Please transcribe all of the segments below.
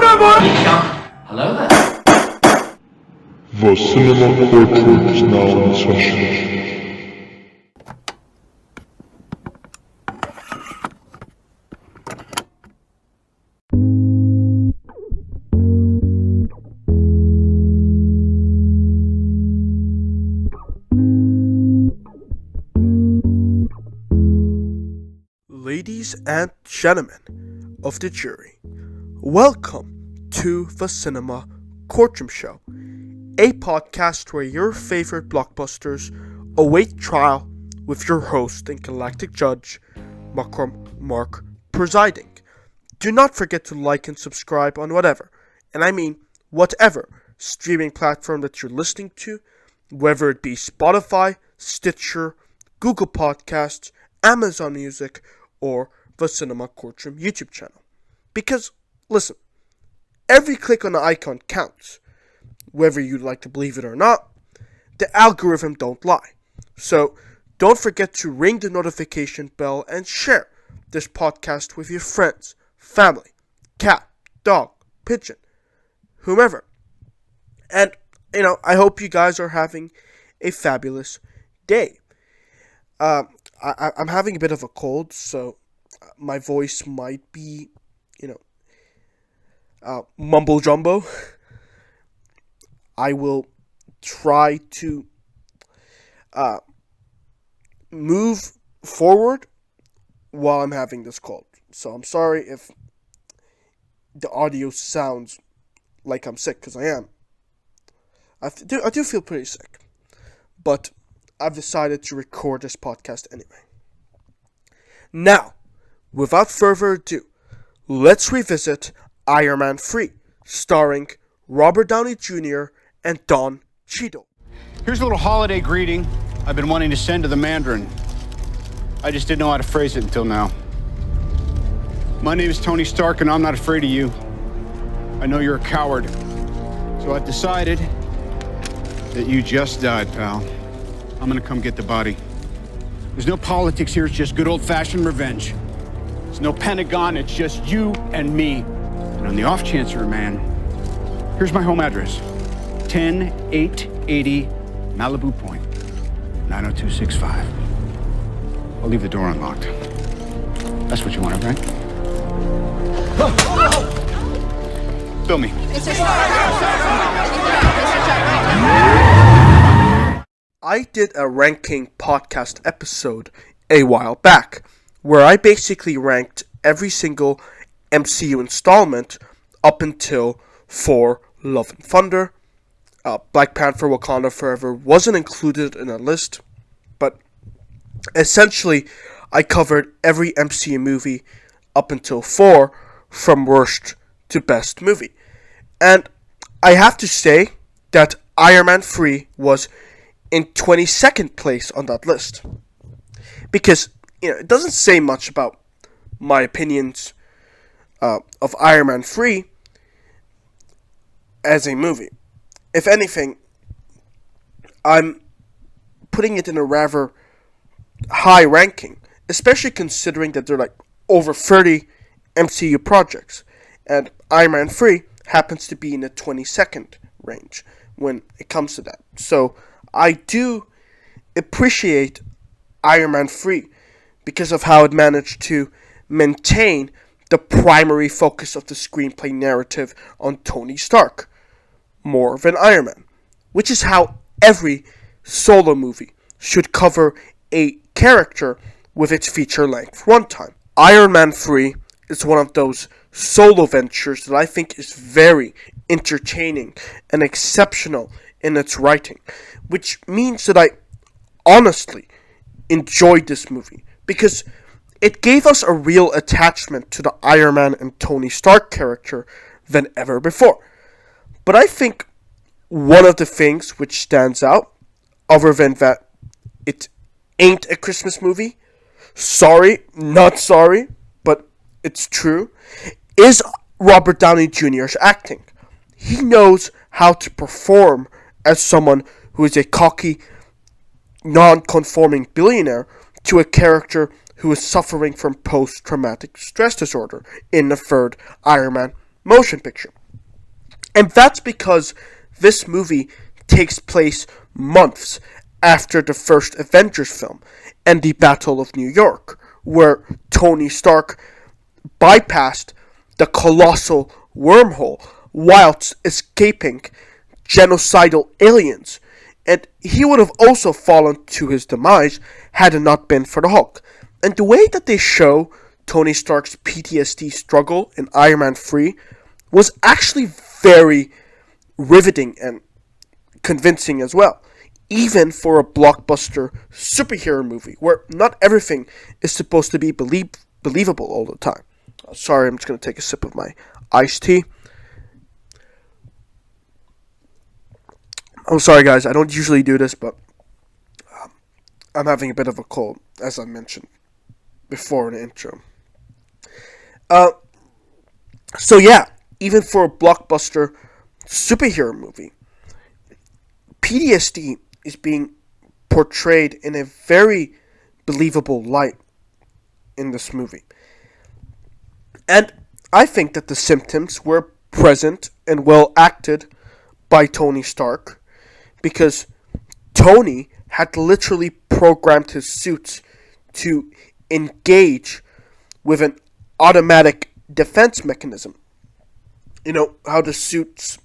Hello there. The cinema courtroom is now in session. Ladies and gentlemen of the jury, welcome to the Cinema Courtroom Show, a podcast where your favorite blockbusters await trial with your host and galactic judge, Makram Mark, presiding. Do not forget to like and subscribe on whatever, and I mean whatever, streaming platform that you're listening to, whether it be Spotify, Stitcher, Google Podcasts, Amazon Music, or the Cinema Courtroom YouTube channel. Because, listen, every click on the icon counts. Whether you like to believe it or not, the algorithm don't lie. So, don't forget to ring the notification bell and share this podcast with your friends, family, cat, dog, pigeon, whomever. And, I hope you guys are having a fabulous day. I'm having a bit of a cold, so my voice might be, mumble jumbo. I will try to move forward while I'm having this cold. So I'm sorry if the audio sounds like I'm sick, because I am. I do feel pretty sick, but I've decided to record this podcast anyway. Now, without further ado, let's revisit Iron Man 3, starring Robert Downey Jr. and Don Cheadle. Here's a little holiday greeting I've been wanting to send to the Mandarin. I just didn't know how to phrase it until now. My name is Tony Stark, and I'm not afraid of you. I know you're a coward. So I've decided that you just died, pal. I'm gonna come get the body. There's no politics here, it's just good old-fashioned revenge. There's no Pentagon, it's just you and me. And on the off chance you're a man, here's my home address. 10880 Malibu Point, 90265. I'll leave the door unlocked. That's what you wanted, right? Bill me. I did a ranking podcast episode a while back, where I basically ranked every single MCU installment up until Thor: Love and Thunder. Black Panther: Wakanda Forever wasn't included in a list, but essentially I covered every MCU movie up until Thor, from worst to best movie. And I have to say that Iron Man 3 was in 22nd place on that list. Because, it doesn't say much about my opinions of Iron Man 3 as a movie. If anything, I'm putting it in a rather high ranking, especially considering that there are over 30 MCU projects, and Iron Man 3 happens to be in the 22nd range when it comes to that. So I do appreciate Iron Man 3 because of how it managed to maintain the primary focus of the screenplay narrative on Tony Stark more than Iron Man, which is how every solo movie should cover a character with its feature-length runtime. Iron Man 3 is one of those solo ventures that I think is very entertaining and exceptional in its writing, which means that I honestly enjoyed this movie because it gave us a real attachment to the Iron Man and Tony Stark character than ever before. But I think one of the things which stands out, other than that it ain't a Christmas movie, sorry, not sorry, but it's true, is Robert Downey Jr.'s acting. He knows how to perform as someone who is a cocky, non-conforming billionaire to a character who is suffering from post-traumatic stress disorder in the third Iron Man motion picture. And that's because this movie takes place months after the first Avengers film and the Battle of New York, where Tony Stark bypassed the colossal wormhole whilst escaping genocidal aliens, and he would have also fallen to his demise had it not been for the Hulk. And the way that they show Tony Stark's PTSD struggle in Iron Man 3 was actually very riveting and convincing as well, even for a blockbuster superhero movie where not everything is supposed to be believable all the time. Sorry, I'm just going to take a sip of my iced tea. I'm sorry, guys. I don't usually do this, but I'm having a bit of a cold, as I mentioned before in the intro. So yeah, even for a blockbuster superhero movie, PTSD is being portrayed in a very believable light in this movie. And I think that the symptoms were present and well acted by Tony Stark, because Tony had literally programmed his suits to engage with an automatic defense mechanism. You know how the suits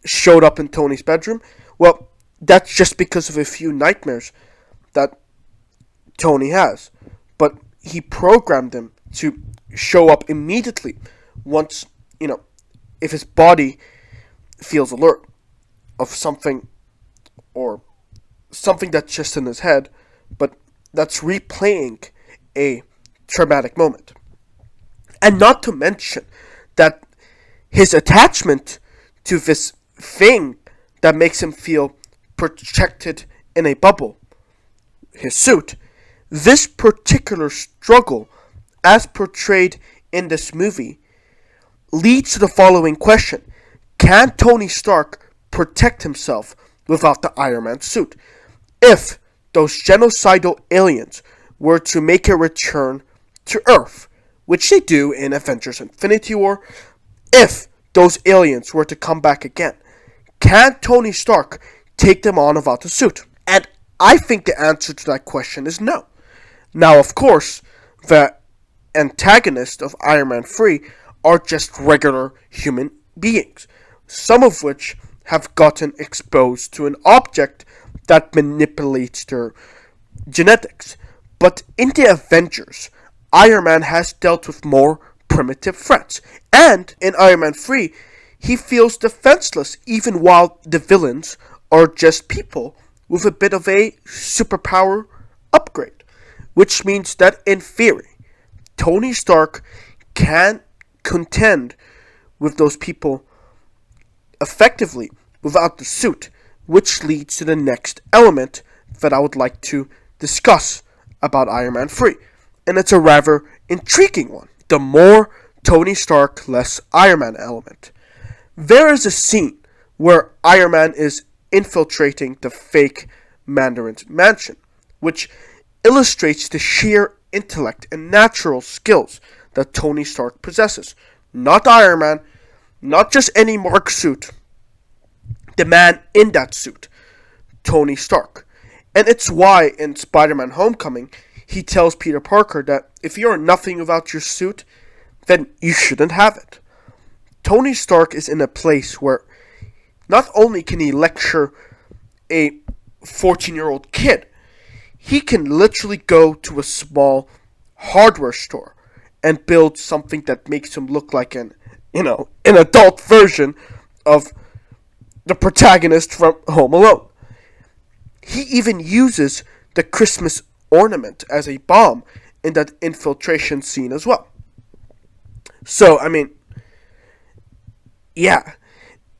showed up in Tony's bedroom? Well, that's just because of a few nightmares that Tony has. But he programmed them to show up immediately once, if his body feels alert of something, or something that's just in his head, but that's replaying a traumatic moment. And not to mention that his attachment to this thing that makes him feel protected in a bubble, his suit, this particular struggle, as portrayed in this movie, leads to the following question: can Tony Stark protect himself without the Iron Man suit? If those genocidal aliens were to make a return to Earth, which they do in Avengers Infinity War, if those aliens were to come back again, can Tony Stark take them on without the suit? And I think the answer to that question is no. Now, of course, the antagonists of Iron Man 3 are just regular human beings, some of which have gotten exposed to an object that manipulates their genetics. But in the Avengers, Iron Man has dealt with more primitive threats. And in Iron Man 3, he feels defenseless even while the villains are just people with a bit of a superpower upgrade. Which means that in theory, Tony Stark can contend with those people effectively without the suit, which leads to the next element that I would like to discuss about Iron Man 3. And it's a rather intriguing one. The more Tony Stark, less Iron Man element. There is a scene where Iron Man is infiltrating the fake Mandarin's mansion, which illustrates the sheer intellect and natural skills that Tony Stark possesses. Not Iron Man, not just any Mark suit. The man in that suit, Tony Stark. And it's why in Spider-Man Homecoming, he tells Peter Parker that if you're nothing without your suit, then you shouldn't have it. Tony Stark is in a place where not only can he lecture a 14-year-old kid, he can literally go to a small hardware store and build something that makes him look like an adult version of the protagonist from Home Alone. He even uses the Christmas ornament as a bomb in that infiltration scene as well. So, yeah.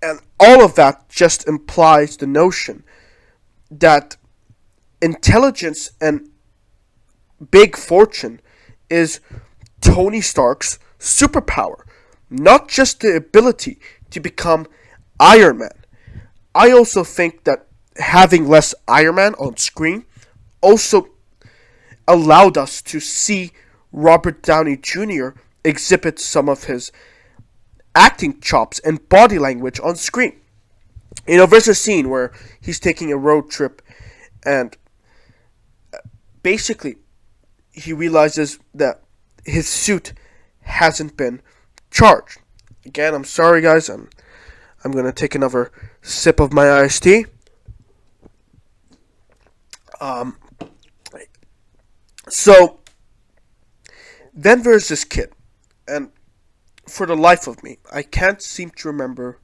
And all of that just implies the notion that intelligence and big fortune is Tony Stark's superpower, not just the ability to become Iron Man. I also think that having less Iron Man on screen also allowed us to see Robert Downey Jr. exhibit some of his acting chops and body language on screen. There's a scene where he's taking a road trip and basically he realizes that his suit hasn't been charged. Again, I'm sorry guys, I'm going to take another sip of my iced tea. So then there's this kid, and for the life of me, I can't seem to remember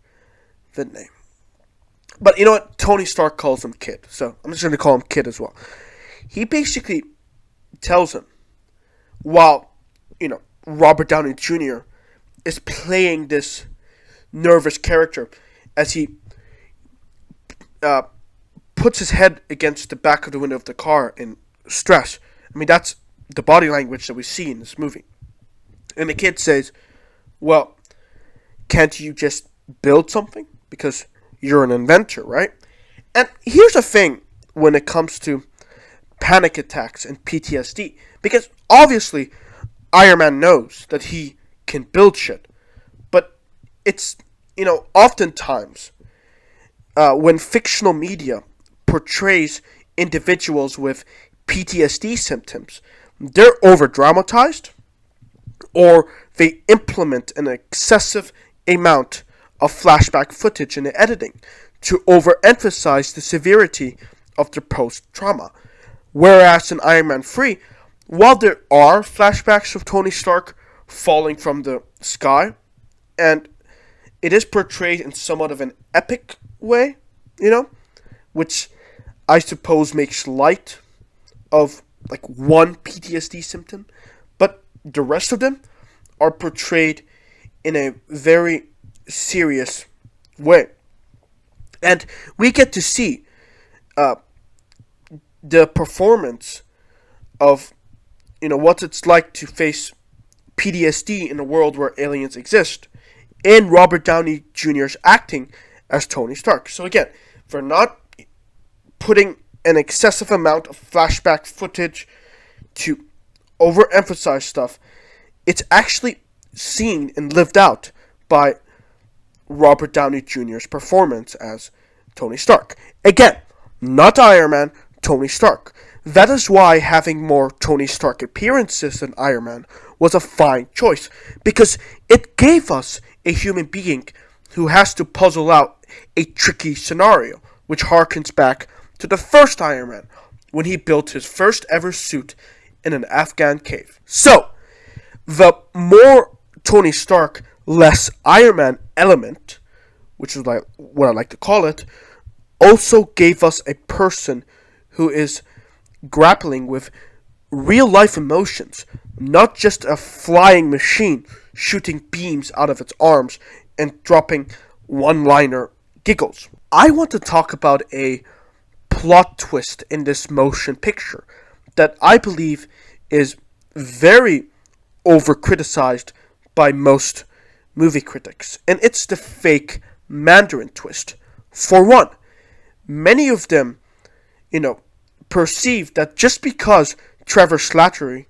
the name. But you know what? Tony Stark calls him Kid, so I'm just going to call him Kid as well. He basically tells him, while, Robert Downey Jr. is playing this nervous character as he puts his head against the back of the window of the car in stress. I mean, that's the body language that we see in this movie. And the kid says, well, can't you just build something? Because you're an inventor, right? And here's the thing when it comes to panic attacks and PTSD. Because obviously, Iron Man knows that he can build shit. But it's, oftentimes, when fictional media portrays individuals with PTSD symptoms, they're over-dramatized, or they implement an excessive amount of flashback footage in the editing to overemphasize the severity of their post-trauma. Whereas in Iron Man 3, while there are flashbacks of Tony Stark falling from the sky, and it is portrayed in somewhat of an epic way, which I suppose makes light of like one PTSD symptom, but the rest of them are portrayed in a very serious way. And we get to see the performance of, what it's like to face PTSD in a world where aliens exist, in Robert Downey Jr.'s acting as Tony Stark. So again, for not putting an excessive amount of flashback footage to overemphasize stuff, it's actually seen and lived out by Robert Downey Jr.'s performance as Tony Stark. Again, not Iron Man, Tony Stark. That is why having more Tony Stark appearances than Iron Man was a fine choice, because it gave us a human being who has to puzzle out a tricky scenario, which harkens back to the first Iron Man, when he built his first ever suit in an Afghan cave. So, the more Tony Stark, less Iron Man element, which is like what I like to call it, also gave us a person who is grappling with real life emotions, not just a flying machine shooting beams out of its arms and dropping one-liner giggles. I want to talk about a plot twist in this motion picture that I believe is very over-criticized by most movie critics, and it's the fake Mandarin twist. For one, many of them, perceive that just because Trevor Slattery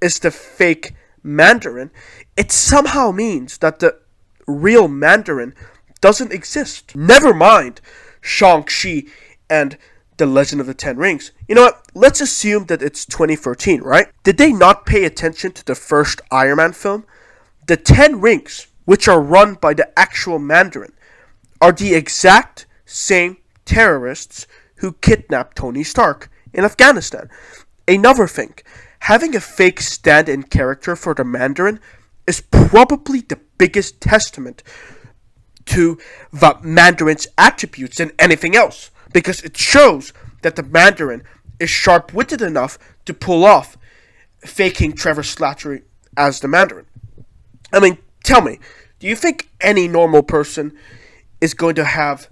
is the fake Mandarin, it somehow means that the real Mandarin doesn't exist. Never mind Shang-Chi and The Legend of the Ten Rings. You know what? Let's assume that it's 2013, right? Did they not pay attention to the first Iron Man film? The Ten Rings, which are run by the actual Mandarin, are the exact same terrorists who kidnapped Tony Stark in Afghanistan. Another thing, having a fake stand-in character for the Mandarin is probably the biggest testament to the Mandarin's attributes than anything else, because it shows that the Mandarin is sharp-witted enough to pull off faking Trevor Slattery as the Mandarin. I mean, tell me, do you think any normal person is going to have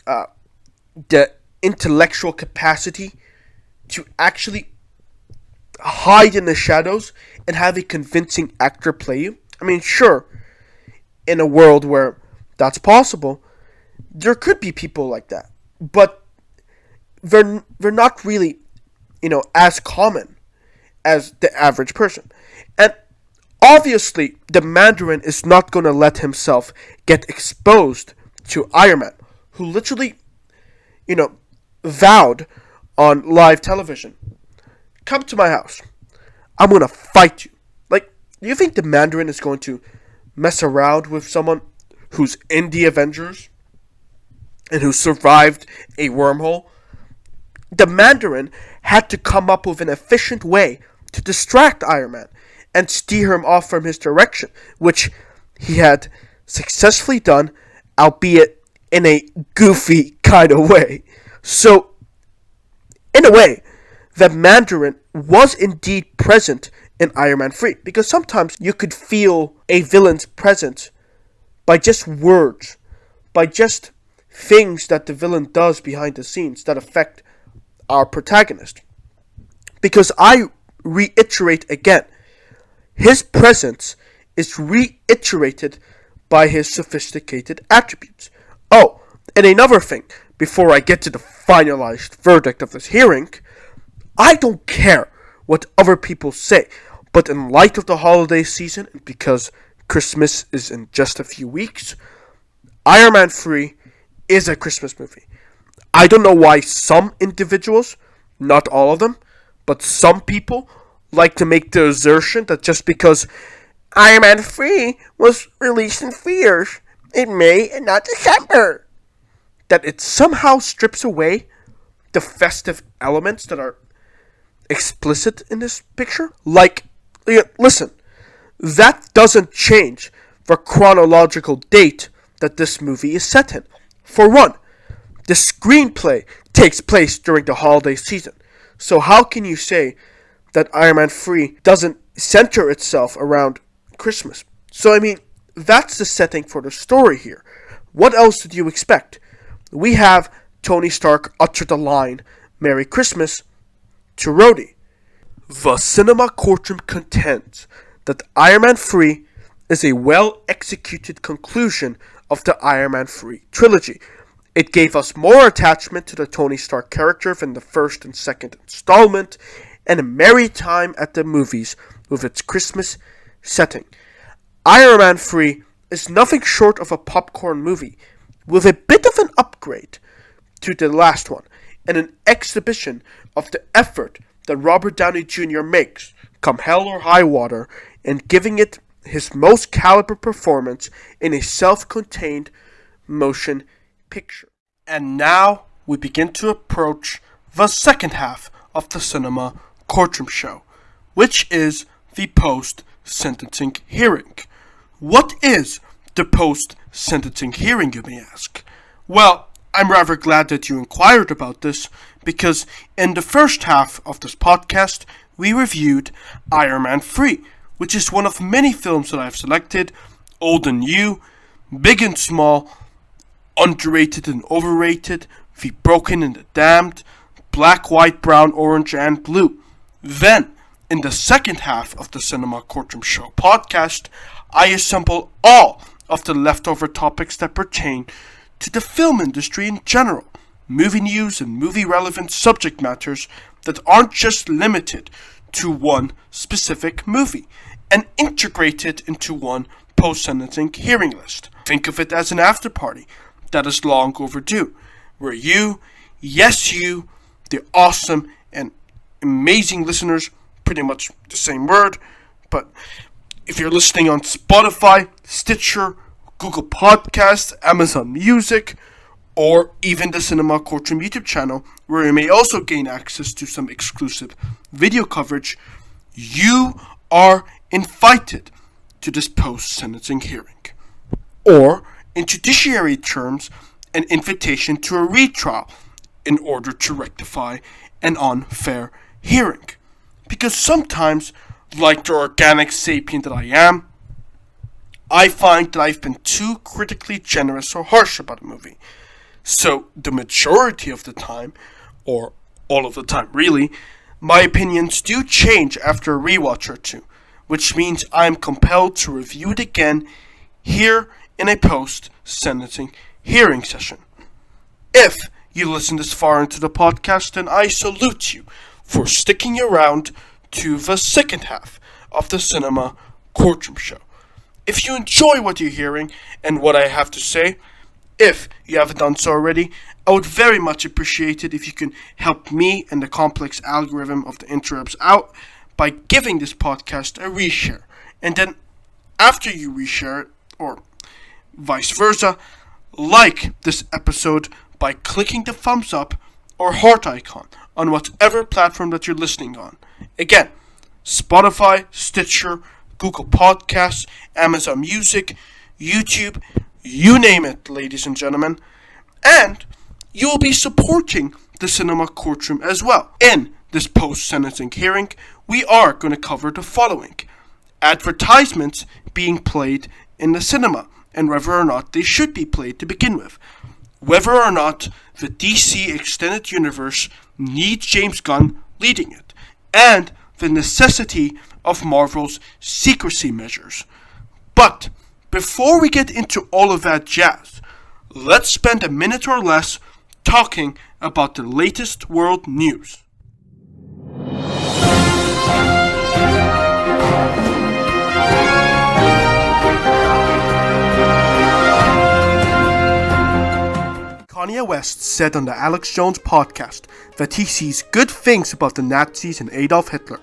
the intellectual capacity to actually hide in the shadows and have a convincing actor play you? I mean, sure, in a world where that's possible, there could be people like that, but they're not really, as common as the average person. And obviously, the Mandarin is not going to let himself get exposed to Iron Man, who literally, vowed on live television, come to my house. I'm going to fight you. Like, do you think the Mandarin is going to mess around with someone who's in the Avengers and who survived a wormhole? The Mandarin had to come up with an efficient way to distract Iron Man and steer him off from his direction, which he had successfully done, albeit in a goofy kind of way. So, in a way, the Mandarin was indeed present in Iron Man 3, because sometimes you could feel a villain's presence by just words, by just things that the villain does behind the scenes that affect our protagonist. Because I reiterate again, his presence is reiterated by his sophisticated attributes. Oh, and another thing, before I get to the finalized verdict of this hearing, I don't care what other people say, but in light of the holiday season, and because Christmas is in just a few weeks, Iron Man 3 is a Christmas movie. I don't know why some individuals, not all of them, but some people like to make the assertion that just because Iron Man 3 was released in theaters in May and not December, that it somehow strips away the festive elements that are explicit in this picture. Like, listen, that doesn't change the chronological date that this movie is set in. For one, the screenplay takes place during the holiday season. So how can you say that Iron Man 3 doesn't center itself around Christmas? So, I mean, that's the setting for the story here. What else did you expect? We have Tony Stark utter the line, "Merry Christmas," to Rhodey. The Cinema Courtroom contends that Iron Man 3 is a well-executed conclusion of the Iron Man 3 trilogy. It gave us more attachment to the Tony Stark character than the first and second installment, and a merry time at the movies with its Christmas setting. Iron Man 3 is nothing short of a popcorn movie, with a bit of an upgrade to the last one, and an exhibition of the effort that Robert Downey Jr. makes, come hell or high water, in giving it his most caliber performance in a self-contained motion picture. And now we begin to approach the second half of the Cinema Courtroom show, which is the post-sentencing hearing. What is the post-sentencing hearing, you may ask? Well, I'm rather glad that you inquired about this, because in the first half of this podcast, we reviewed Iron Man 3, which is one of many films that I've selected, old and new, big and small, underrated and overrated, the broken and the damned, black, white, brown, orange, and blue. Then, in the second half of the Cinema Courtroom Show podcast, I assemble all of the leftover topics that pertain to the film industry in general, movie news and movie-relevant subject matters that aren't just limited to one specific movie, and integrate it into one post-sentencing hearing list. Think of it as an after-party that is long overdue, where you, yes you, the awesome and amazing listeners, pretty much the same word, but if you're listening on Spotify, Stitcher, Google Podcasts, Amazon Music, or even the Cinema Courtroom YouTube channel, where you may also gain access to some exclusive video coverage, you are invited to this post-sentencing hearing. Or, in judiciary terms, an invitation to a retrial in order to rectify an unfair hearing. Because sometimes, like the organic sapien that I am, I find that I've been too critically generous or harsh about a movie. So, the majority of the time, or all of the time really, my opinions do change after a rewatch or two, which means I am compelled to review it again here in a post-sentencing hearing session. If you listen this far into the podcast, then I salute you for sticking around to the second half of the Cinema Courtroom Show. If you enjoy what you're hearing and what I have to say, if you haven't done so already, I would very much appreciate it if you can help me and the complex algorithm of the interwebs out by giving this podcast a reshare. And then after you reshare it, or vice versa, like this episode by clicking the thumbs up or heart icon on whatever platform that you're listening on. Again, Spotify, Stitcher, Google Podcasts, Amazon Music, YouTube, you name it, ladies and gentlemen. And you will be supporting the Cinema Courtroom as well. In this post-sentencing hearing, we are going to cover the following: advertisements being played in the cinema, and whether or not they should be played to begin with. Whether or not the DC Extended Universe needs James Gunn leading it. And the necessity of Marvel's secrecy measures. But before we get into all of that jazz, let's spend a minute or less talking about the latest world news. Kanye West said on the Alex Jones podcast that he sees good things about the Nazis and Adolf Hitler.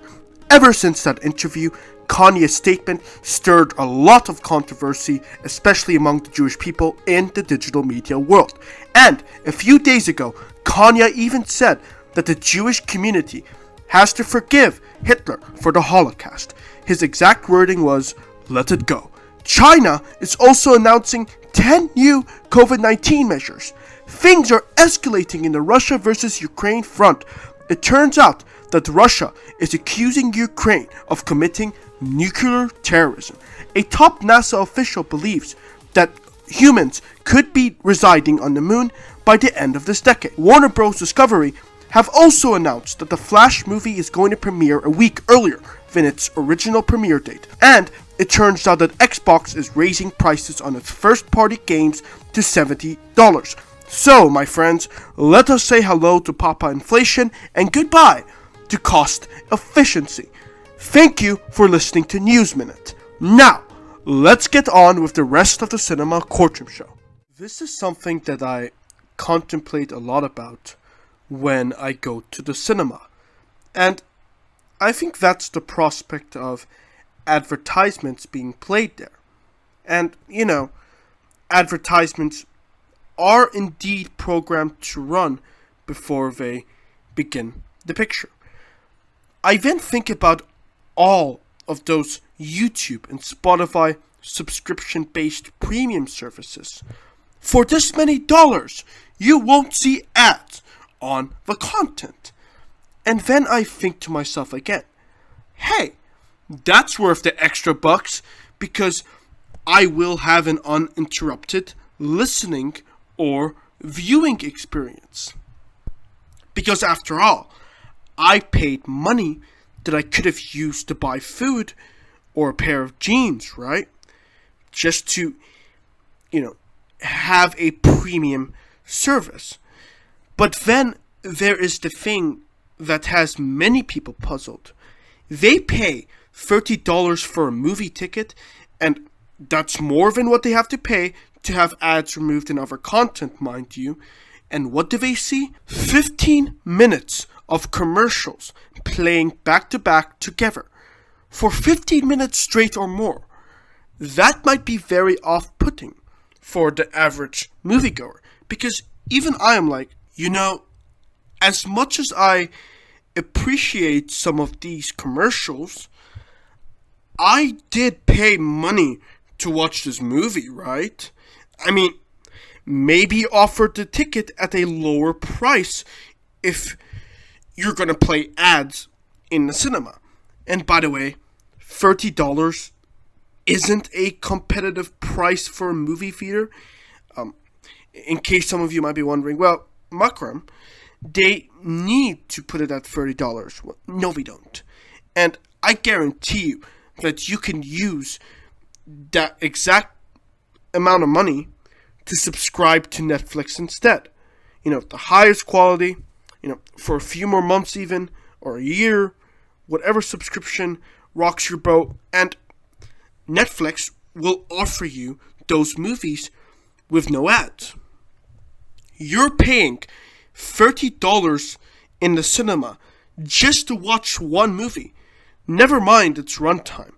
Ever since that interview, Kanye's statement stirred a lot of controversy, especially among the Jewish people in the digital media world. And a few days ago, Kanye even said that the Jewish community has to forgive Hitler for the Holocaust. His exact wording was, "Let it go." China is also announcing 10 new COVID-19 measures. Things are escalating in the Russia versus Ukraine front. It turns out that Russia is accusing Ukraine of committing nuclear terrorism. A top NASA official believes that humans could be residing on the moon by the end of this decade. Warner Bros. Discovery have also announced that the Flash movie is going to premiere a week earlier than its original premiere date. And it turns out that Xbox is raising prices on its first-party games to $70. So, my friends, let us say hello to Papa Inflation and goodbye to cost efficiency. Thank you for listening to News Minute. Now, let's get on with the rest of the Cinema Courtroom Show. This is something that I contemplate a lot about when I go to the cinema. And I think that's the prospect of advertisements being played there. And, advertisements are indeed programmed to run before they begin the picture. I then think about all of those YouTube and Spotify subscription-based premium services. For this many dollars, you won't see ads on the content. And then I think to myself again, hey, that's worth the extra bucks because I will have an uninterrupted listening or viewing experience. Because after all, I paid money that I could have used to buy food or a pair of jeans, right? Just to, have a premium service. But then there is the thing that has many people puzzled. They pay $30 for a movie ticket, and that's more than what they have to pay to have ads removed in other content, mind you. And what do they see? 15 minutes of commercials playing back to back together for 15 minutes straight or more. That might be very off-putting for the average moviegoer, because even I am like, as much as I appreciate some of these commercials, I did pay money to watch this movie, right? I mean, maybe offer the ticket at a lower price if you're going to play ads in the cinema. And by the way, $30 isn't a competitive price for a movie theater. In case some of you might be wondering, well, Makram, they need to put it at $30. Well, no, we don't. And I guarantee you that you can use that exact amount of money to subscribe to Netflix instead. The highest quality, for a few more months even, or a year, whatever subscription rocks your boat. And Netflix will offer you those movies with no ads. You're paying $30 in the cinema just to watch one movie. Never mind its runtime.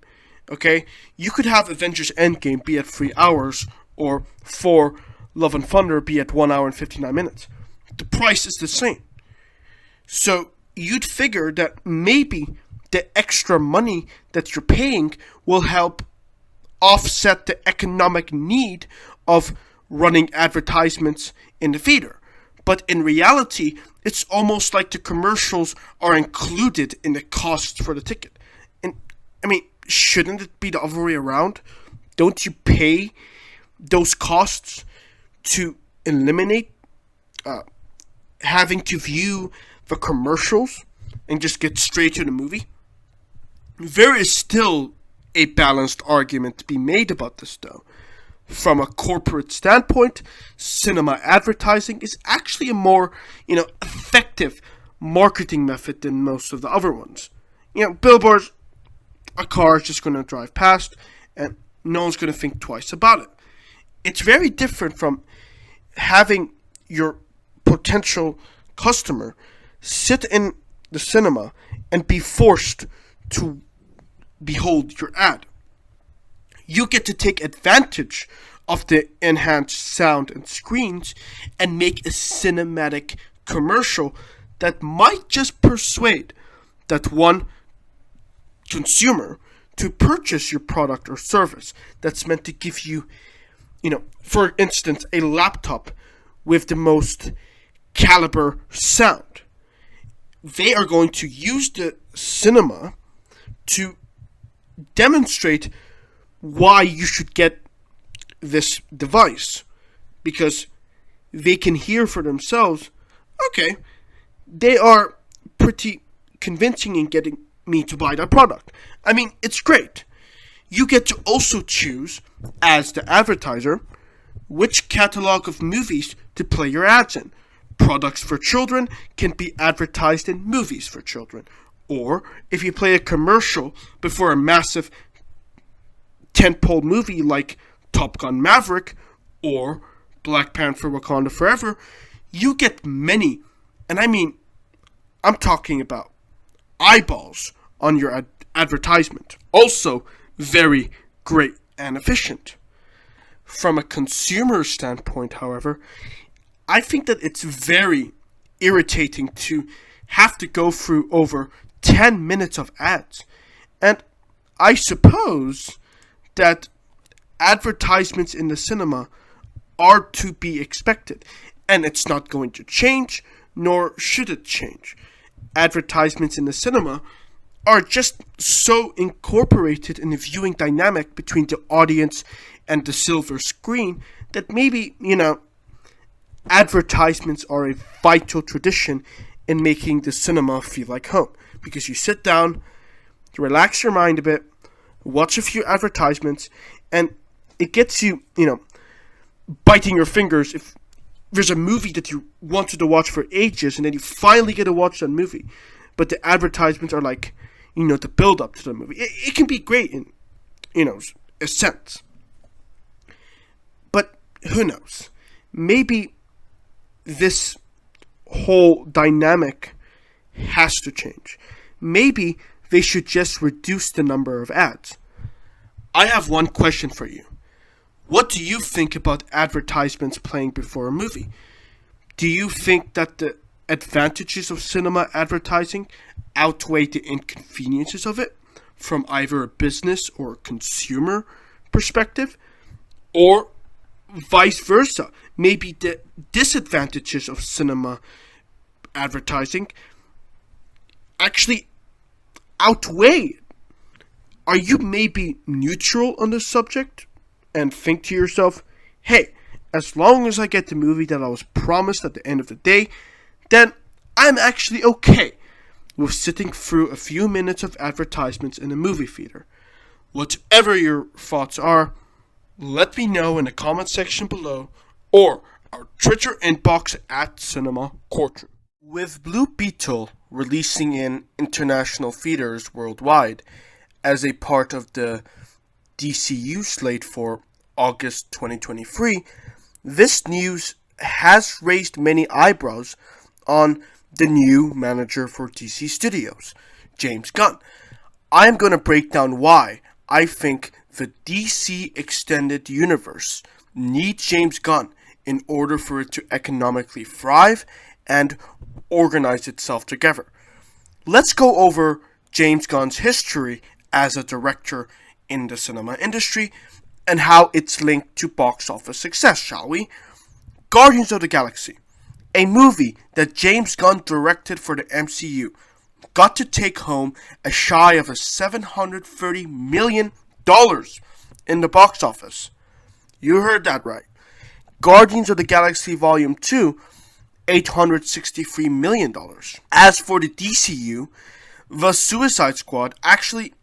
Okay? You could have Avengers Endgame be at 3 hours, or for Love and Thunder be at 1 hour and 59 minutes. The price is the same. So you'd figure that maybe the extra money that you're paying will help offset the economic need of running advertisements in the theater. But in reality, it's almost like the commercials are included in the cost for the ticket. And I mean, shouldn't it be the other way around? Don't you pay those costs to eliminate having to view the commercials and just get straight to the movie? There is still a balanced argument to be made about this, though. From a corporate standpoint, cinema advertising is actually a more, effective marketing method than most of the other ones. Billboards, a car is just going to drive past, and no one's going to think twice about it. It's very different from having your potential customer sit in the cinema and be forced to behold your ad. You get to take advantage of the enhanced sound and screens and make a cinematic commercial that might just persuade that one consumer to purchase your product or service that's meant to give you, for instance, a laptop with the most caliber sound. They are going to use the cinema to demonstrate why you should get this device, because they can hear for themselves, okay, they are pretty convincing in getting me to buy that product. I mean, it's great. You get to also choose, as the advertiser, which catalog of movies to play your ads in. Products for children can be advertised in movies for children. Or, if you play a commercial before a massive tentpole movie like Top Gun Maverick or Black Panther Wakanda Forever, you get many, and I mean, I'm talking about eyeballs on your advertisement. Also, very great and efficient. From a consumer standpoint, however, I think that it's very irritating to have to go through over 10 minutes of ads. And I suppose that advertisements in the cinema are to be expected. And it's not going to change, nor should it change. Advertisements in the cinema are just so incorporated in the viewing dynamic between the audience and the silver screen that maybe, advertisements are a vital tradition in making the cinema feel like home. Because you sit down, you relax your mind a bit, watch a few advertisements, and it gets you, biting your fingers if there's a movie that you wanted to watch for ages and then you finally get to watch that movie. But the advertisements are like, the build up to the movie. It can be great in, a sense. But who knows? Maybe this whole dynamic has to change. Maybe they should just reduce the number of ads. I have one question for you. What do you think about advertisements playing before a movie? Do you think that the advantages of cinema advertising outweigh the inconveniences of it from either a business or consumer perspective? Or vice versa, maybe the disadvantages of cinema advertising actually outweigh it? Are you maybe neutral on this subject and think to yourself, hey, as long as I get the movie that I was promised at the end of the day, then I'm actually okay with sitting through a few minutes of advertisements in a movie theater? Whatever your thoughts are, let me know in the comment section below or our Twitter inbox at Cinema Courtroom. With Blue Beetle releasing in international theaters worldwide as a part of the DCU slate for August 2023, this news has raised many eyebrows on the new manager for DC Studios, James Gunn. I am going to break down why I think the DC Extended Universe needs James Gunn in order for it to economically thrive and organize itself together. Let's go over James Gunn's history as a director in the cinema industry and how it's linked to box office success, shall we? Guardians of the Galaxy, a movie that James Gunn directed for the MCU, got to take home a shy of $730 million in the box office. You heard that right. Guardians of the Galaxy Volume 2, $863 million. As for the DCU, the Suicide Squad actually,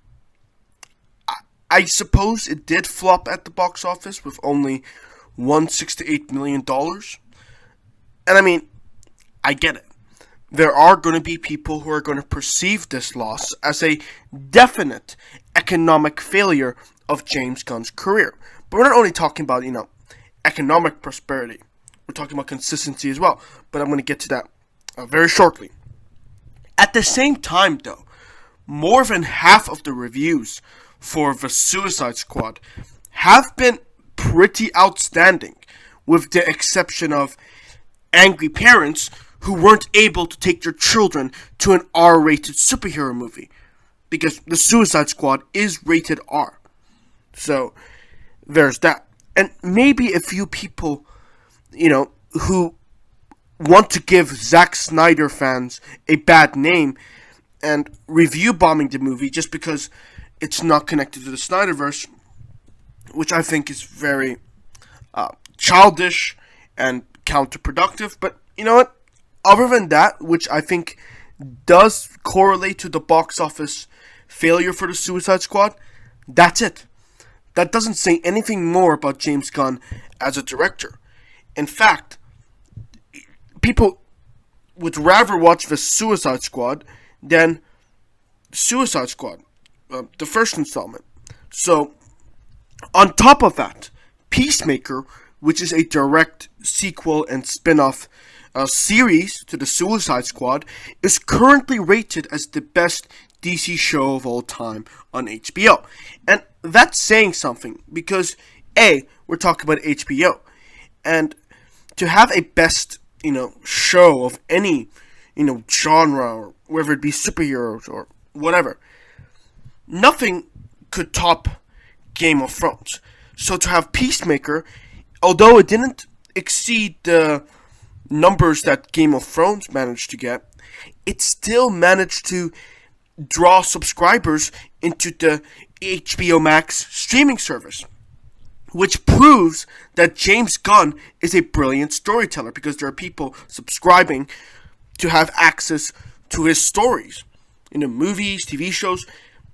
I suppose it did flop at the box office with only $168 million. And I mean, I get it. There are going to be people who are going to perceive this loss as a definite economic failure of James Gunn's career. But we're not only talking about, economic prosperity. We're talking about consistency as well. But I'm going to get to that very shortly. At the same time, though, more than half of the reviews for the Suicide Squad have been pretty outstanding, with the exception of angry parents who weren't able to take their children to an R-rated superhero movie, because the Suicide Squad is rated R. So, there's that. And maybe a few people, who want to give Zack Snyder fans a bad name and review bombing the movie just because it's not connected to the Snyderverse, which I think is very childish and counterproductive. But you know what? Other than that, which I think does correlate to the box office failure for the Suicide Squad, that's it. That doesn't say anything more about James Gunn as a director. In fact, people would rather watch the Suicide Squad than Suicide Squad, the first installment. So, on top of that, Peacemaker, which is a direct sequel and spin-off series to the Suicide Squad, is currently rated as the best DC show of all time on HBO. And that's saying something, because A, we're talking about HBO, and to have a best, show of any, genre, or whether it be superheroes or whatever, nothing could top Game of Thrones. So to have Peacemaker, although it didn't exceed the numbers that Game of Thrones managed to get, it still managed to draw subscribers into the HBO Max streaming service, which proves that James Gunn is a brilliant storyteller, because there are people subscribing to have access to his stories, movies, TV shows.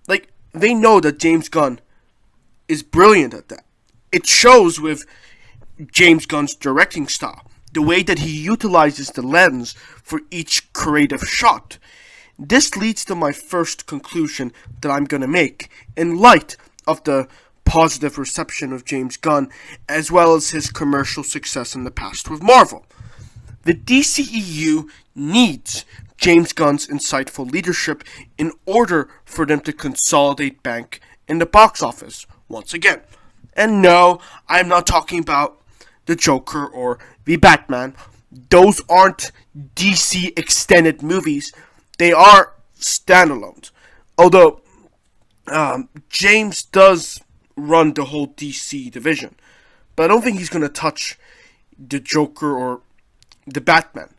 Like, they know that James Gunn is brilliant at that. It shows with James Gunn's directing style, the way that he utilizes the lens for each creative shot. This leads to my first conclusion that I'm going to make in light of the positive reception of James Gunn, as well as his commercial success in the past with Marvel. The DCEU needs James Gunn's insightful leadership in order for them to consolidate bank in the box office once again. And no, I'm not talking about the Joker or the Batman. Those aren't DC extended movies. They are standalones. Although, James does run the whole DC division. But I don't think he's going to touch the Joker or the Batman.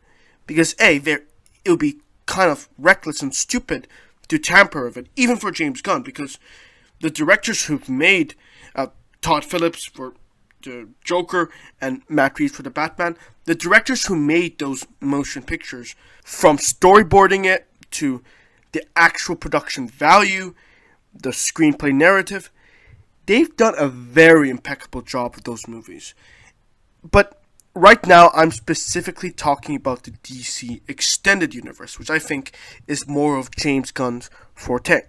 Because A, it would be kind of reckless and stupid to tamper with it, even for James Gunn, because the directors who've made Todd Phillips for the Joker and Matt Reeves for the Batman, the directors who made those motion pictures, from storyboarding it to the actual production value, the screenplay narrative, they've done a very impeccable job with those movies. But right now, I'm specifically talking about the DC Extended Universe, which I think is more of James Gunn's forte.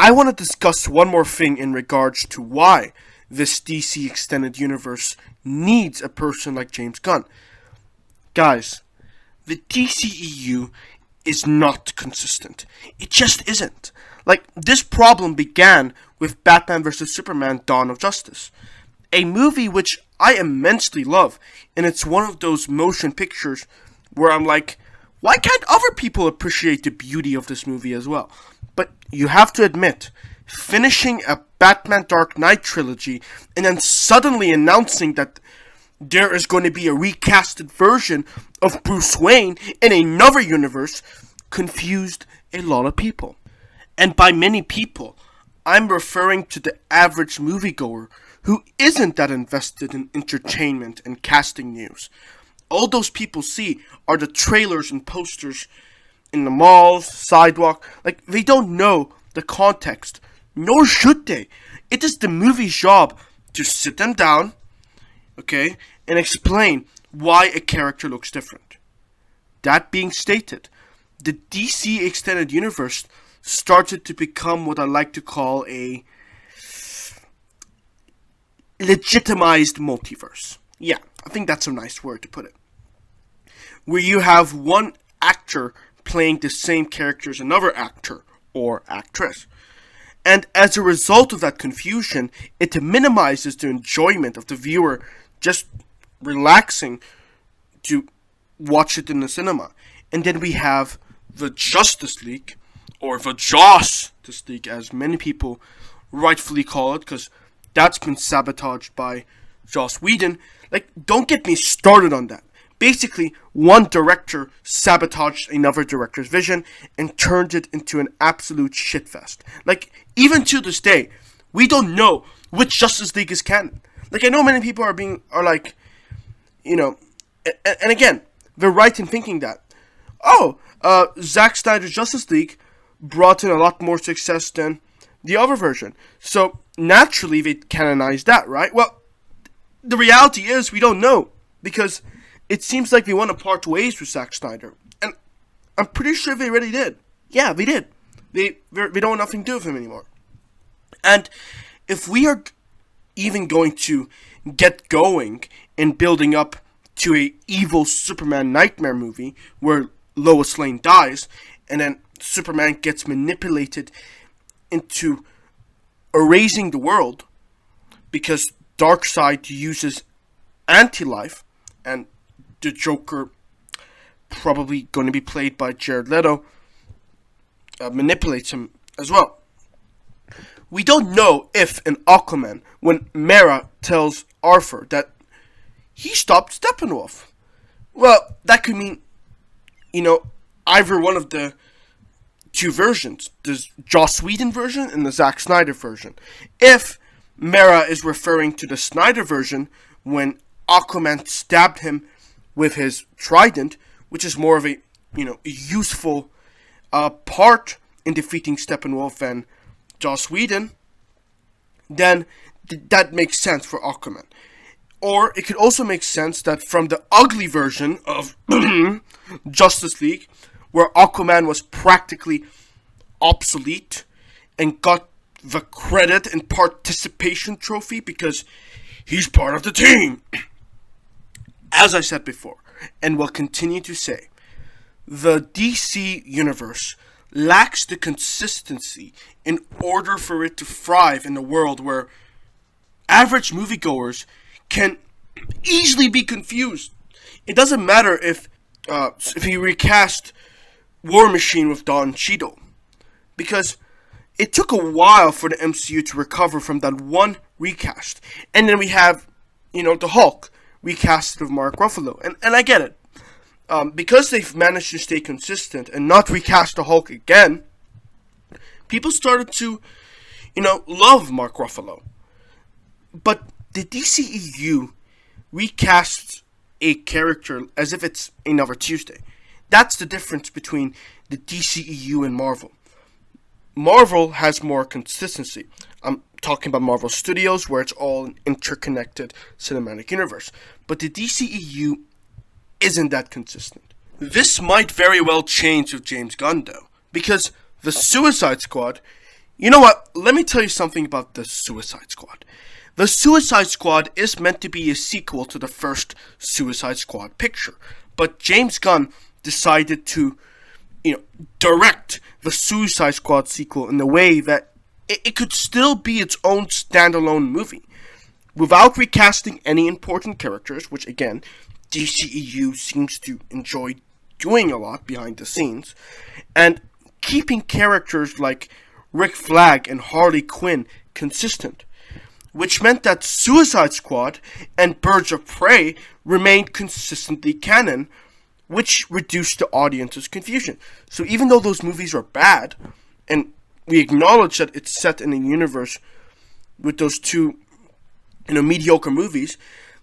I want to discuss one more thing in regards to why this DC Extended Universe needs a person like James Gunn. Guys, the DCEU is not consistent. It just isn't. Like, this problem began with Batman vs. Superman: Dawn of Justice, a movie which I immensely love, and it's one of those motion pictures where I'm like, why can't other people appreciate the beauty of this movie as well? But you have to admit, finishing a Batman Dark Knight trilogy and then suddenly announcing that there is going to be a recasted version of Bruce Wayne in another universe confused a lot of people. And by many people, I'm referring to the average moviegoer who isn't that invested in entertainment and casting news. All those people see are the trailers and posters in the malls, sidewalk. Like, they don't know the context, nor should they. It is the movie's job to sit them down, okay, and explain why a character looks different. That being stated, the DC Extended Universe started to become what I like to call a legitimized multiverse. Yeah, I think that's a nice word to put it. Where you have one actor playing the same character as another actor or actress. And as a result of that confusion, it minimizes the enjoyment of the viewer just relaxing to watch it in the cinema. And then we have the Justice League, or the Joss League, as many people rightfully call it, because that's been sabotaged by Joss Whedon. Like, don't get me started on that. Basically, one director sabotaged another director's vision and turned it into an absolute shitfest. Like, even to this day, we don't know which Justice League is canon. Like, I know many people are like, you know, and again, they're right in thinking that, Zack Snyder's Justice League brought in a lot more success than the other version. So, naturally, they canonized that, right? Well, the reality is we don't know, because it seems like they want to part ways with Zack Snyder. And I'm pretty sure they already did. Yeah, they did. They don't want nothing to do with him anymore. And if we are even going to get going in building up to a evil Superman nightmare movie where Lois Lane dies, and then Superman gets manipulated into erasing the world because Darkseid uses anti-life, and the Joker, probably going to be played by Jared Leto, manipulates him as well. We don't know if in Aquaman, when Mera tells Arthur that he stopped Steppenwolf, well, that could mean, either one of the two versions, the Joss Whedon version and the Zack Snyder version. If Mera is referring to the Snyder version when Aquaman stabbed him with his trident, which is more of a, useful part in defeating Steppenwolf than Joss Whedon, then that makes sense for Aquaman. Or it could also make sense that from the ugly version of Justice League, where Aquaman was practically obsolete and got the credit and participation trophy because he's part of the team. As I said before, and will continue to say, the DC universe lacks the consistency in order for it to thrive in a world where average moviegoers can easily be confused. It doesn't matter if you recast War Machine with Don Cheadle, because it took a while for the MCU to recover from that one recast. And then we have, the Hulk recasted with Mark Ruffalo. And I get it. Because they've managed to stay consistent and not recast the Hulk again, people started to, love Mark Ruffalo. But the DCEU recasts a character as if it's another Tuesday. That's the difference between the DCEU and Marvel. Marvel has more consistency. I'm talking about Marvel Studios, where it's all an interconnected cinematic universe. But the DCEU isn't that consistent. This might very well change with James Gunn, though, because the Suicide Squad You know what? Let me tell you something about the Suicide Squad. The Suicide Squad is meant to be a sequel to the first Suicide Squad picture, but James Gunn decided to, direct the Suicide Squad sequel in a way that it could still be its own standalone movie, without recasting any important characters, which again, DCEU seems to enjoy doing a lot behind the scenes, and keeping characters like Rick Flag and Harley Quinn consistent, which meant that Suicide Squad and Birds of Prey remained consistently canon, which reduced the audience's confusion. So even though those movies are bad, and we acknowledge that it's set in a universe with those two, mediocre movies,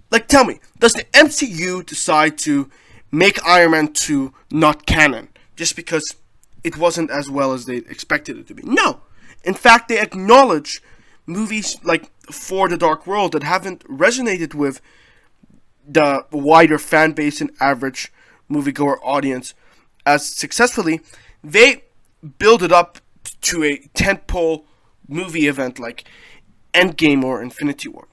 like, tell me, does the MCU decide to make Iron Man 2 not canon just because it wasn't as well as they expected it to be? No. In fact, they acknowledge movies like For the Dark World that haven't resonated with the wider fan base and average moviegoer audience as successfully. They build it up to a tentpole movie event like Endgame or Infinity War.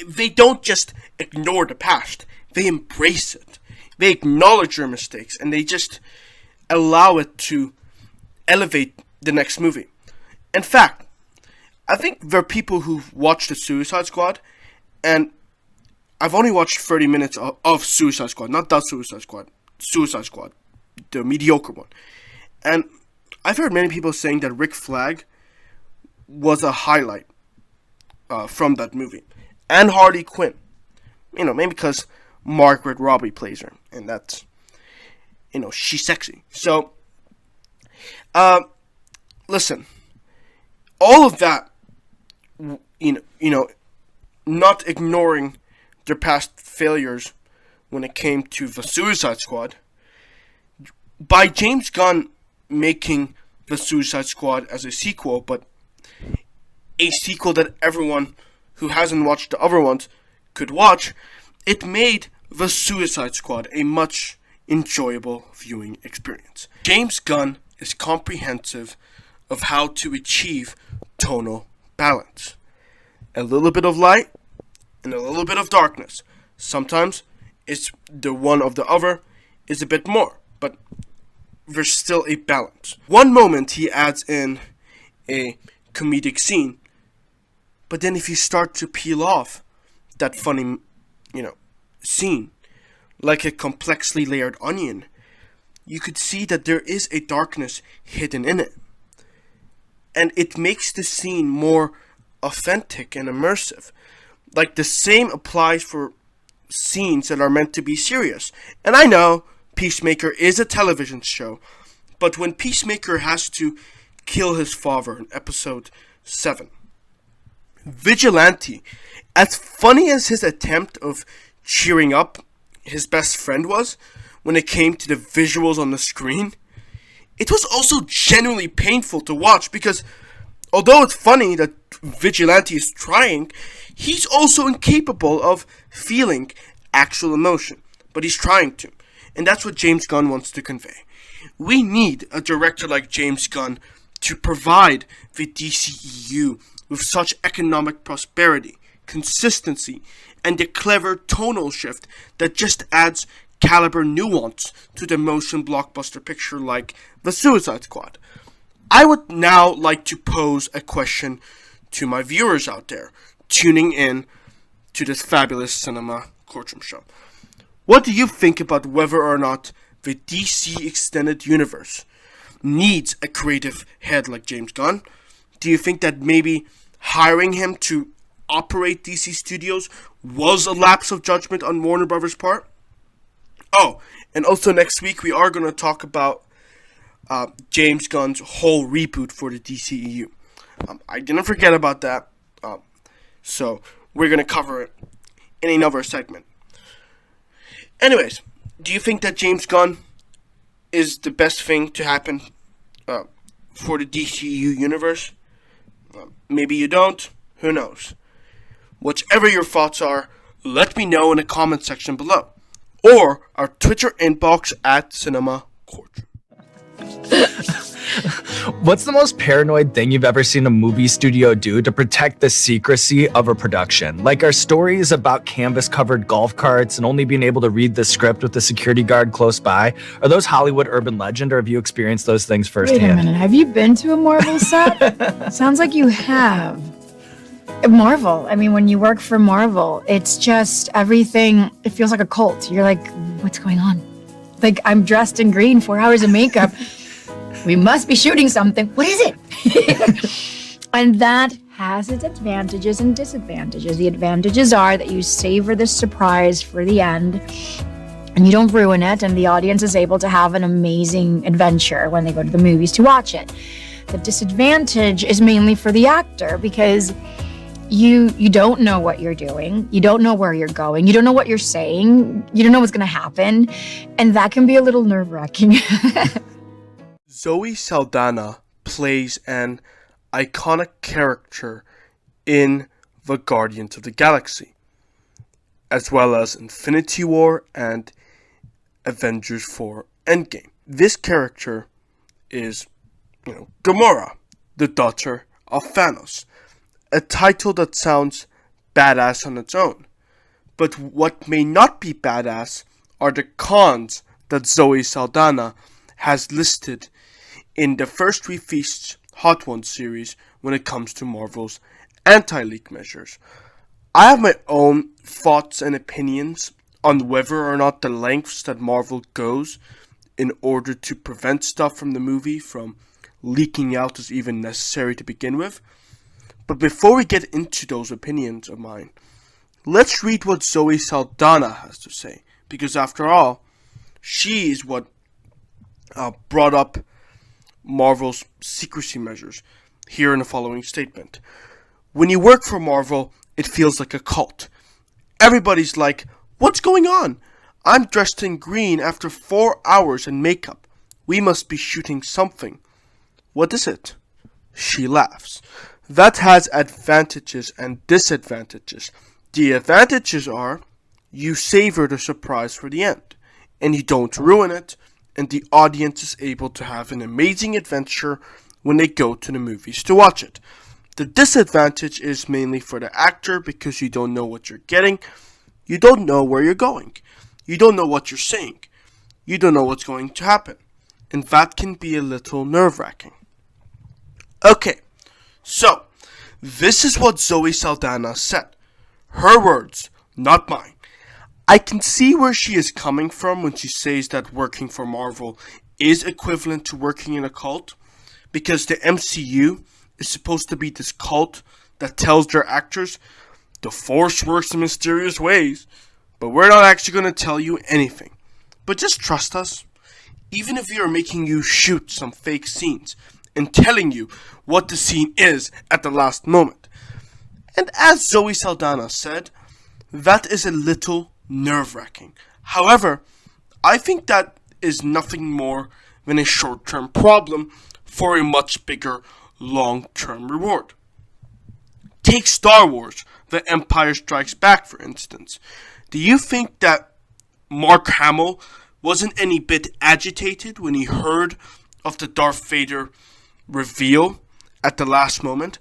They don't just ignore the past, they embrace it. They acknowledge their mistakes, and they just allow it to elevate the next movie. In fact, I think there are people who've watched the Suicide Squad, and I've only watched 30 minutes of Suicide Squad, not the Suicide Squad, the mediocre one. And I've heard many people saying that Rick Flag was a highlight from that movie. And Harley Quinn. Maybe because Margaret Robbie plays her, and that's, she's sexy. So, listen, all of that, not ignoring their past failures when it came to the Suicide Squad, by James Gunn making the Suicide Squad as a sequel, but a sequel that everyone who hasn't watched the other ones could watch, it made the Suicide Squad a much enjoyable viewing experience. James Gunn is comprehensive of how to achieve tonal balance. A little bit of light and a little bit of darkness. Sometimes it's the one of the other is a bit more, but there's still a balance. One moment he adds in a comedic scene, but then if you start to peel off that funny, scene, like a complexly layered onion, you could see that there is a darkness hidden in it. And it makes the scene more authentic and immersive. Like, the same applies for scenes that are meant to be serious. And I know Peacemaker is a television show, but when Peacemaker has to kill his father in episode 7, Vigilante, as funny as his attempt of cheering up his best friend was when it came to the visuals on the screen, it was also genuinely painful to watch, because although it's funny that Vigilante is trying, he's also incapable of feeling actual emotion, but he's trying to. And that's what James Gunn wants to convey. We need a director like James Gunn to provide the DCEU with such economic prosperity, consistency, and a clever tonal shift that just adds caliber nuance to the motion blockbuster picture like The Suicide Squad. I would now like to pose a question to my viewers out there tuning in to this fabulous cinema courtroom show. What do you think about whether or not the DC Extended Universe needs a creative head like James Gunn? Do you think that maybe hiring him to operate DC Studios was a lapse of judgment on Warner Brothers' part? Oh, and also next week we are going to talk about James Gunn's whole reboot for the DCEU. I didn't forget about that, so we're going to cover it in another segment. Anyways, do you think that James Gunn is the best thing to happen for the DCEU universe? Maybe you don't. Who knows? Whichever your thoughts are, let me know in the comment section below, or our Twitter inbox at Cinema Courtroom. What's the most paranoid thing you've ever seen a movie studio do to protect the secrecy of a production? Like, are stories about canvas-covered golf carts and only being able to read the script with the security guard close by? Are those Hollywood urban legend, or have you experienced those things firsthand? Wait a minute, have you been to a Marvel set? Sounds like you have. Marvel, I mean, when you work for Marvel, it's just everything, it feels like a cult. You're like, what's going on? Like, I'm dressed in green, 4 hours of makeup. We must be shooting something. What is it? And that has its advantages and disadvantages. The advantages are that you savor the surprise for the end and you don't ruin it, and the audience is able to have an amazing adventure when they go to the movies to watch it. The disadvantage is mainly for the actor, because you don't know what you're doing, you don't know where you're going, you don't know what you're saying, you don't know what's going to happen, and that can be a little nerve-wracking. Zoe Saldana plays an iconic character in the Guardians of the Galaxy, as well as Infinity War and Avengers 4 Endgame. This character is, Gamora, the daughter of Thanos. A title that sounds badass on its own. But what may not be badass are the cons that Zoe Saldana has listed in the First Three Feasts Hot Ones series when it comes to Marvel's anti-leak measures. I have my own thoughts and opinions on whether or not the lengths that Marvel goes in order to prevent stuff from the movie from leaking out is even necessary to begin with. But before we get into those opinions of mine, let's read what Zoe Saldana has to say. Because after all, she is what brought up Marvel's secrecy measures here in the following statement. When you work for Marvel, it feels like a cult. Everybody's like, what's going on? I'm dressed in green after 4 hours in makeup. We must be shooting something. What is it? She laughs. That has advantages and disadvantages. The advantages are you savor the surprise for the end, and you don't ruin it, and the audience is able to have an amazing adventure when they go to the movies to watch it. The disadvantage is mainly for the actor, because you don't know what you're getting, you don't know where you're going, you don't know what you're saying, you don't know what's going to happen, and that can be a little nerve-wracking. Okay. So, this is what Zoe Saldana said. Her words, not mine. I can see where she is coming from when she says that working for Marvel is equivalent to working in a cult, because the MCU is supposed to be this cult that tells their actors, the Force works in mysterious ways, but we're not actually going to tell you anything. But just trust us. Even if we are making you shoot some fake scenes, and telling you what the scene is at the last moment. And as Zoe Saldana said, that is a little nerve-wracking. However, I think that is nothing more than a short-term problem for a much bigger long-term reward. Take Star Wars, The Empire Strikes Back, for instance. Do you think that Mark Hamill wasn't any bit agitated when he heard of the Darth Vader reveal at the last moment?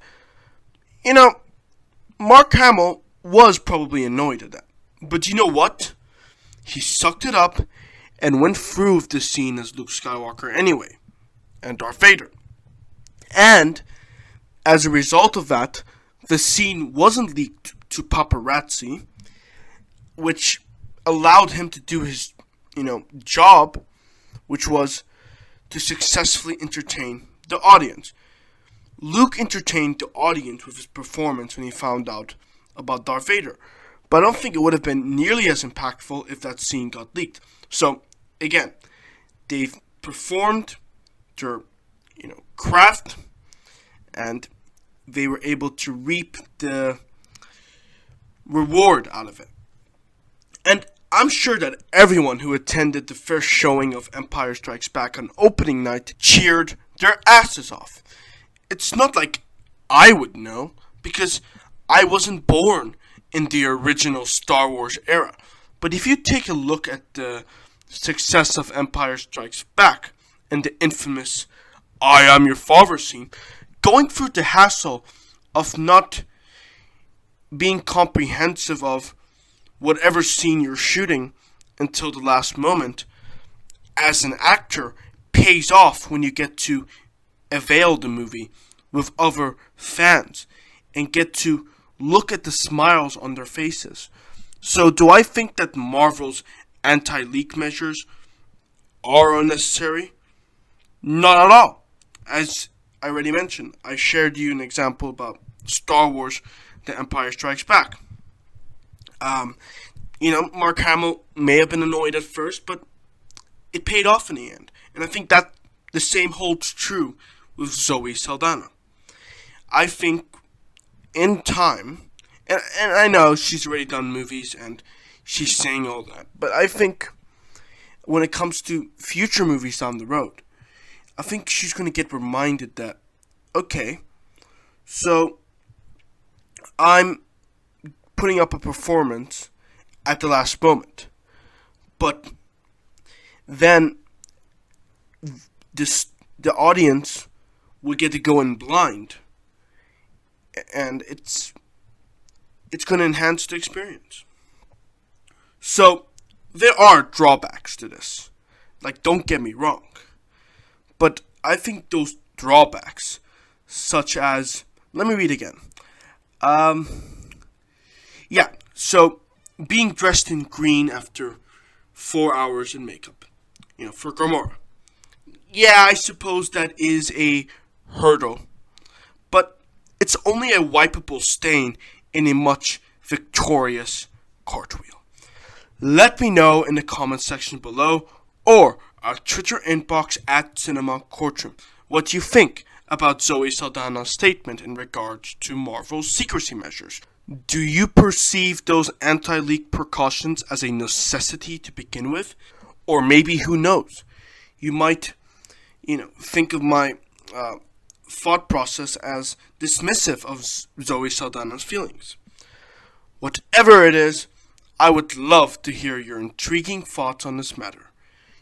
Mark Hamill was probably annoyed at that. But you know what? He sucked it up and went through with the scene as Luke Skywalker anyway, and Darth Vader. And as a result of that, the scene wasn't leaked to paparazzi, which allowed him to do his, job, which was to successfully entertain the audience. Luke entertained the audience with his performance when he found out about Darth Vader, but I don't think it would have been nearly as impactful if that scene got leaked. So, again, they've performed their, craft, and they were able to reap the reward out of it. And I'm sure that everyone who attended the first showing of Empire Strikes Back on opening night cheered their asses off. It's not like I would know, because I wasn't born in the original Star Wars era. But if you take a look at the success of Empire Strikes Back and the infamous I am your father scene, going through the hassle of not being comprehensive of whatever scene you're shooting until the last moment, as an actor, pays off when you get to avail the movie with other fans and get to look at the smiles on their faces. So do I think that Marvel's anti-leak measures are unnecessary? Not at all. As I already mentioned, I shared you an example about Star Wars The Empire Strikes Back. Mark Hamill may have been annoyed at first, but it paid off in the end. And I think that the same holds true with Zoe Saldana. I think in time, and I know she's already done movies and she's saying all that, but I think when it comes to future movies down the road, I think she's going to get reminded that, okay, so I'm putting up a performance at the last moment, but then the audience will get to go in blind, and it's going to enhance the experience. So there are drawbacks to this. Like, don't get me wrong, but I think those drawbacks, such as, let me read again. So being dressed in green after 4 hours in makeup, for Gamora. Yeah, I suppose that is a hurdle, but it's only a wipeable stain in a much victorious cartwheel. Let me know in the comment section below or our Twitter inbox at Cinema Courtroom what you think about Zoe Saldana's statement in regards to Marvel's secrecy measures. Do you perceive those anti-leak precautions as a necessity to begin with? Or maybe, who knows, you might, think of my thought process as dismissive of Zoe Saldana's feelings. Whatever it is, I would love to hear your intriguing thoughts on this matter.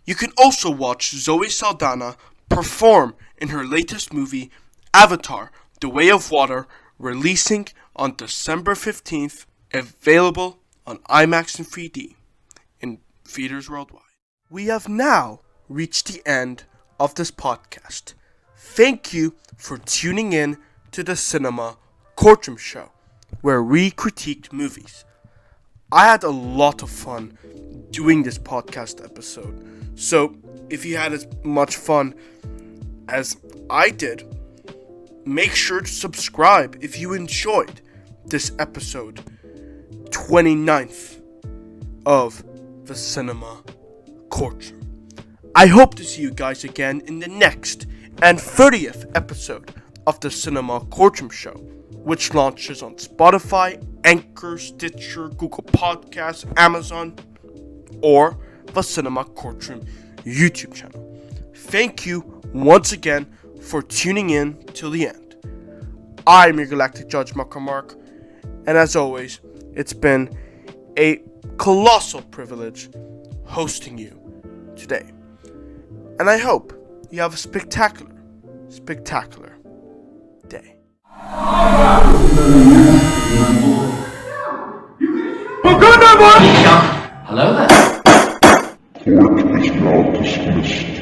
You can also watch Zoe Saldana perform in her latest movie, Avatar: The Way of Water, releasing on December 15th, available on IMAX and 3D in theaters worldwide. We have now reached the end of this podcast. Thank you for tuning in to the Cinema Courtroom Show, where we critiqued movies. I had a lot of fun doing this podcast episode, so if you had as much fun as I did, make sure to subscribe if you enjoyed this episode 29th of the Cinema Courtroom. I hope to see you guys again in the next and 30th episode of the Cinema Courtroom Show, which launches on Spotify, Anchor, Stitcher, Google Podcasts, Amazon, or the Cinema Courtroom YouTube channel. Thank you once again for tuning in till the end. I'm your Galactic Judge, Mark, and as always, it's been a colossal privilege hosting you today. And I hope you have a spectacular day. Hello there. Court is now dismissed.